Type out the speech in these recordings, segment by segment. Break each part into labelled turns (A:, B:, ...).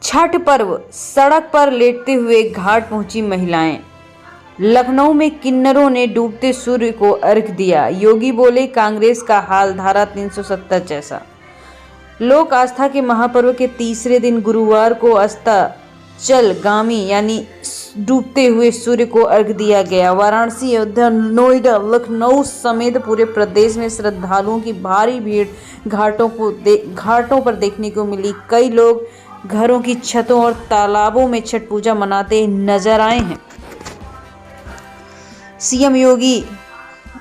A: छठ पर्व, सड़क पर लेटते हुए घाट पहुंची महिलाएं। लखनऊ में किन्नरों ने डूबते सूर्य को अर्घ्य दिया। योगी बोले, कांग्रेस का हाल धारा 370 जैसा। लोक आस्था के महापर्व के तीसरे दिन गुरुवार को अस्ताचलगामी यानी डूबते हुए सूर्य को अर्घ्य दिया गया। वाराणसी, अयोध्या, नोएडा, लखनऊ समेत पूरे प्रदेश में श्रद्धालुओं की भारी भीड़ घाटों पर देखने को मिली। कई लोग घरों की छतों और तालाबों में छठ पूजा मनाते नजर आए हैं। सीएम योगी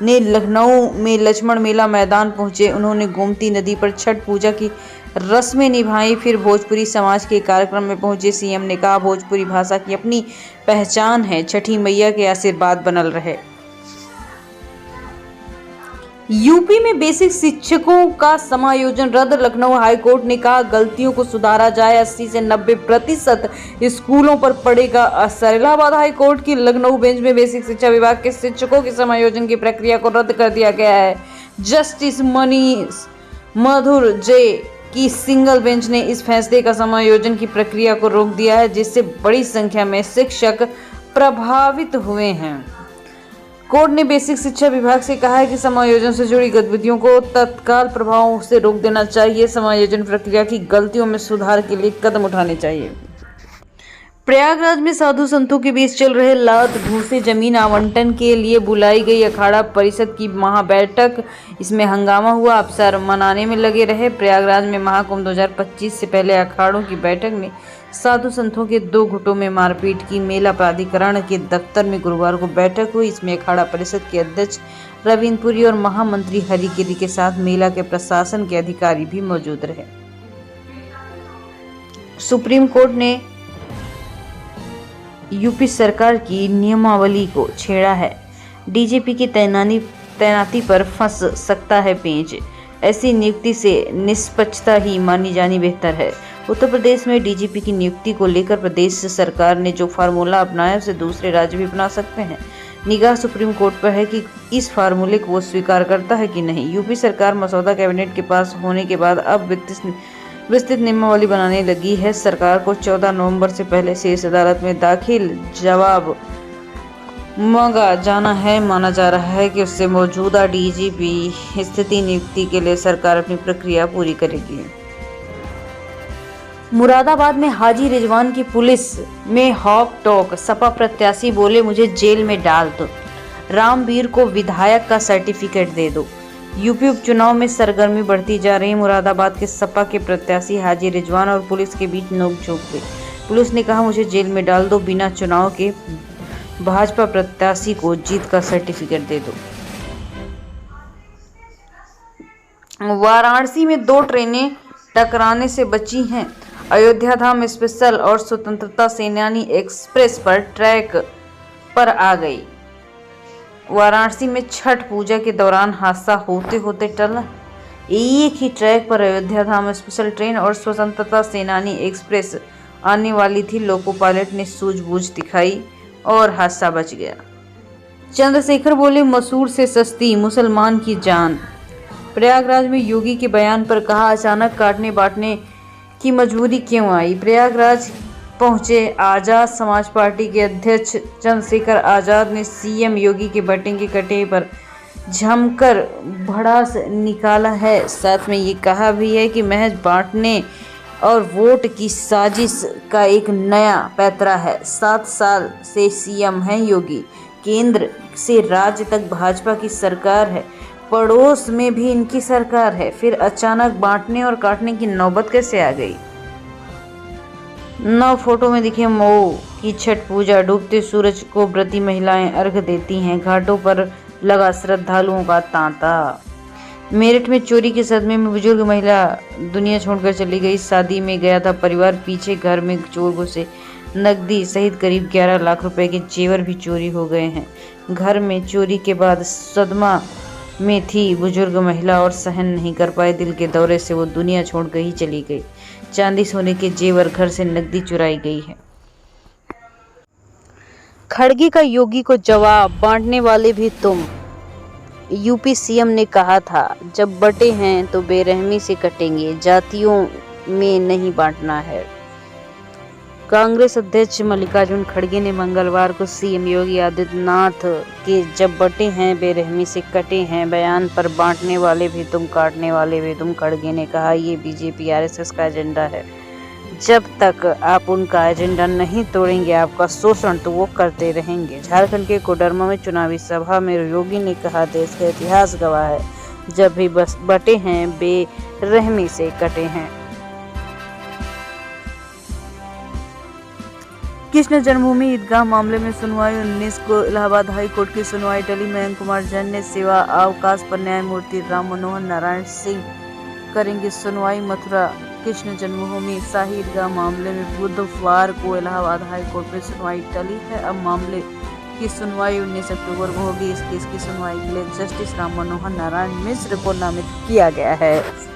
A: ने लखनऊ में लक्ष्मण मेला मैदान पहुंचे। उन्होंने गोमती नदी पर छठ पूजा की रस्में निभाई। फिर भोजपुरी समाज के कार्यक्रम में पहुंचे। सीएम ने कहा, भोजपुरी भाषा की अपनी पहचान है, छठी मैया के आशीर्वाद बनल रहे। यूपी में बेसिक शिक्षकों का समायोजन रद्द। लखनऊ हाईकोर्ट ने कहा, गलतियों को सुधारा जाए, 80 से 90% स्कूलों पर पड़ेगा असर। इलाहाबाद हाईकोर्ट की लखनऊ बेंच में बेसिक शिक्षा विभाग के शिक्षकों के समायोजन की प्रक्रिया को रद्द कर दिया गया है। जस्टिस मनीष मधुर जे की सिंगल बेंच ने इस फैसले का समायोजन की प्रक्रिया को रोक दिया है, जिससे बड़ी संख्या में शिक्षक प्रभावित हुए हैं। कोर्ट ने बेसिक शिक्षा विभाग से कहा है कि समायोजन से जुड़ी गतिविधियों को तत्काल प्रभाव से रोक देना चाहिए। समायोजन प्रक्रिया की गलतियों में सुधार के लिए कदम उठाने चाहिए। प्रयागराज में साधु संतों के बीच चल रहे लात घूसे जमीन आवंटन के लिए बुलाई गई अखाड़ा परिषद की महाबैठक, इसमें हंगामा हुआ। अफसर मनाने में लगे रहे। प्रयागराज में महाकुंभ 2025 से पहले अखाड़ों की बैठक में साधु संतों के 2 गुटों में मारपीट की मेला प्राधिकरण के दफ्तर में गुरुवार को बैठक हुई। इसमें अखाड़ा परिषद के अध्यक्ष रविंद्रपुरी और महामंत्री हरिगिरी के साथ मेला के प्रशासन के अधिकारी भी मौजूद रहे। सुप्रीम कोर्ट ने यूपी सरकार की नियमावली को छेड़ा है। डीजीपी की तैनाती पर फंस सकता है पेंच। ऐसी नियुक्ति से निष्पक्षता ही मानी जानी बेहतर है। उत्तर प्रदेश में डीजीपी की नियुक्ति को लेकर प्रदेश सरकार ने जो फार्मूला अपनाया उसे दूसरे राज्य भी अपना सकते हैं। निगाह सुप्रीम कोर्ट पर है कि इस फार्मूले को वो स्वीकार करता है कि नहीं। यूपी सरकार मसौदा कैबिनेट के पास होने के बाद अब विस्तृत नियमावली बनाने लगी है। सरकार को 14 नवंबर से पहले शीर्ष अदालत में दाखिल जवाब मांगा जाना है। माना जा रहा है कि उससे मौजूदा डीजीपी स्थिति नियुक्ति के लिए सरकार अपनी प्रक्रिया पूरी करेगी। मुरादाबाद में हाजी रिजवान की पुलिस में हॉक टॉक। सपा प्रत्याशी बोले, मुझे जेल में डाल दो, रामवीर को विधायक का सर्टिफिकेट दे दो। यूपी उपचुनाव में सरगर्मी बढ़ती जा रही। मुरादाबाद के सपा के प्रत्याशी हाजी रिजवान और पुलिस के बीच नोकझोंक हुई। पुलिस ने कहा, मुझे जेल में डाल दो, बिना चुनाव के भाजपा प्रत्याशी को जीत का सर्टिफिकेट दे दो। वाराणसी में 2 ट्रेनें टकराने से बची हैं। अयोध्या धाम स्पेशल और स्वतंत्रता सेनानी एक्सप्रेस पर ट्रैक पर आ गई। वाराणसी में छठ पूजा के दौरान हादसा होते होते टला। एक ही ट्रैक पर अयोध्या धाम स्पेशल ट्रेन और स्वतंत्रता सेनानी एक्सप्रेस आने वाली थी। लोको पायलट ने सूझबूझ दिखाई और हादसा बच गया। चंद्रशेखर बोले, मसूर से सस्ती मुसलमान की जान। प्रयागराज में योगी के बयान पर कहा, अचानक काटने बांटने की मजबूरी क्यों आई। प्रयागराज पहुंचे आजाद समाज पार्टी के अध्यक्ष चंद्रशेखर आजाद ने सीएम योगी के बटन के कटे पर जमकर भड़ास निकाला है। साथ में ये कहा भी है कि महज बांटने और वोट की साजिश का एक नया पैतरा है। 7 साल से सीएम हैं योगी। केंद्र से राज्य तक भाजपा की सरकार है, पड़ोस में भी इनकी सरकार है, फिर अचानक बांटने और काटने की नौबत कैसे आ गई। 9 फोटो में दिखे मऊ की छठ पूजा। डूबते सूरज को व्रती महिलाएं अर्घ्य देती हैं। घाटों पर लगा श्रद्धालुओं का तांता। मेरठ में चोरी के सदमे में बुजुर्ग महिला दुनिया छोड़कर चली गई। शादी में गया था परिवार, पीछे घर में चोर घुसे। नकदी सहित करीब 11 लाख रुपए के जेवर भी चोरी हो गए हैं। घर में चोरी के बाद सदमा में थी बुजुर्ग महिला और सहन नहीं कर पाए दिल के दौरे से वो दुनिया छोड़कर ही चली गई। चांदी सोने के जेवर, घर से नकदी चुराई गई है। खड़गे का योगी को जवाब, बांटने वाले भी तुम। यूपी सीएम ने कहा था, जब बटे हैं तो बेरहमी से कटेंगे, जातियों में नहीं बांटना है। कांग्रेस अध्यक्ष मल्लिकार्जुन खड़गे ने मंगलवार को सीएम योगी आदित्यनाथ के "जब बटे हैं बेरहमी से कटे हैं" बयान पर "बांटने वाले भी तुम, काटने वाले भी तुम" खड़गे ने कहा, ये बीजेपी आरएसएस का एजेंडा है। जब तक आप उनका एजेंडा नहीं तोड़ेंगे, आपका शोषण तो वो करते रहेंगे। झारखंड के कोडरमा में चुनावी सभा में योगी ने कहा, देश का इतिहास गवाह है, जब भी बस बटे हैं बेरहमी से कटे हैं। कृष्ण जन्मभूमि ईदगाह मामले में सुनवाई 19 को इलाहाबाद हाई कोर्ट की सुनवाई टली। मयंक कुमार जैन ने सेवा अवकाश पर न्यायमूर्ति राम मनोहर नारायण सिंह करेंगे सुनवाई। मथुरा कृष्ण जन्मभूमि शाही ईदगाह मामले में बुधवार को इलाहाबाद हाई कोर्ट में सुनवाई टली है। अब मामले की सुनवाई 19 अक्टूबर को होगी। इस केस की सुनवाई के लिए जस्टिस राम मनोहर नारायण मिश्र को नामित किया गया है।